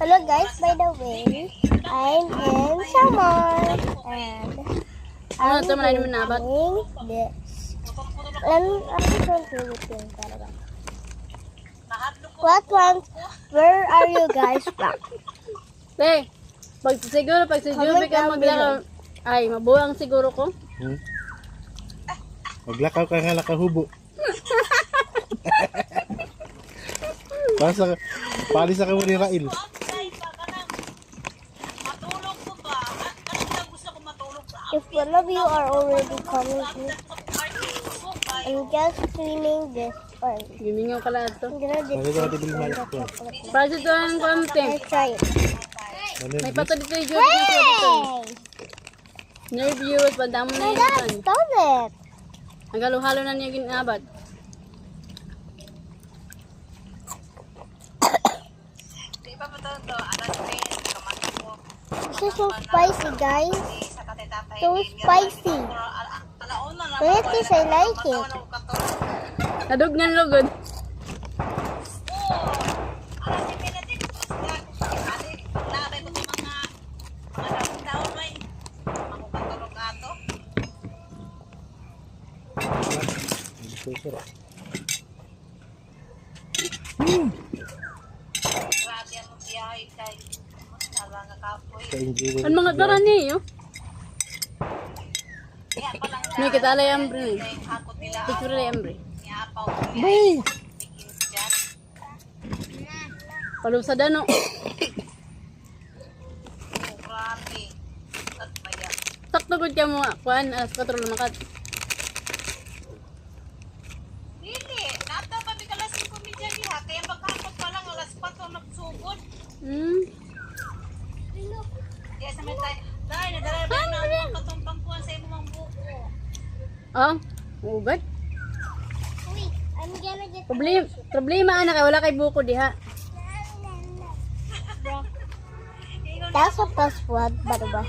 Hello guys, by the way, I'm in Samar and I'm doing this. And I'm going to repeat talaga. Where are you guys from? Siguro pag si Juby ka maglakaw, ay mabuang siguro ko. Maglakaw ka nga nakahubo. Palis ka mo ni Rail. If one of you are already coming to me, I'm just streaming this one. Gimingaw ka lahat to. I'm gonna Para sa ito ang konti. Let's try it. May pato dito yung Juby. Hey! Nervous, bandamo na My yun. God, stop it! Halo-halo na niya ginabad. This is so spicy, guys. So spicy. But at least I like it. Nadug ng lugod. Ang mga garani yun. May kitala yung ambre. Picture yung ambre. Palusa dano. Sakto gud ka mo. Kuan, alas 4 lumakat. Oh, ugad. Wait, I'm gonna get Problema anak, wala kay buko diha. That's a password, by the way.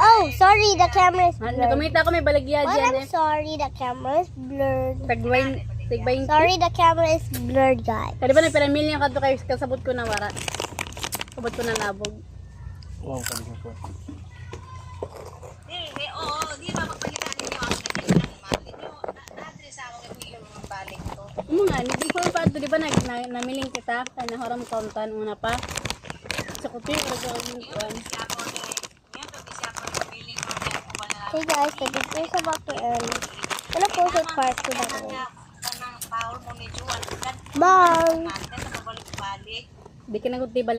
Oh, sorry, the camera is blurred. Nakamita ko may balagya Well, diyan I'm sorry, the camera is blurred. Tigbayin. Sorry, the camera is blurred, guys. Kadi ba nagpiramil niya kadto kay kasabot ko na wara. Sabot ko na labog. Wow, kami ko. Mga, hindi ko pa ito, di ba namiling kita, kaya naharam kauntan, una pa. Sa kuti, wala yung kuwan. Hey guys, the video is about to end. I'm gonna post it part 2 by the way. Bye! Di ka nagutibal.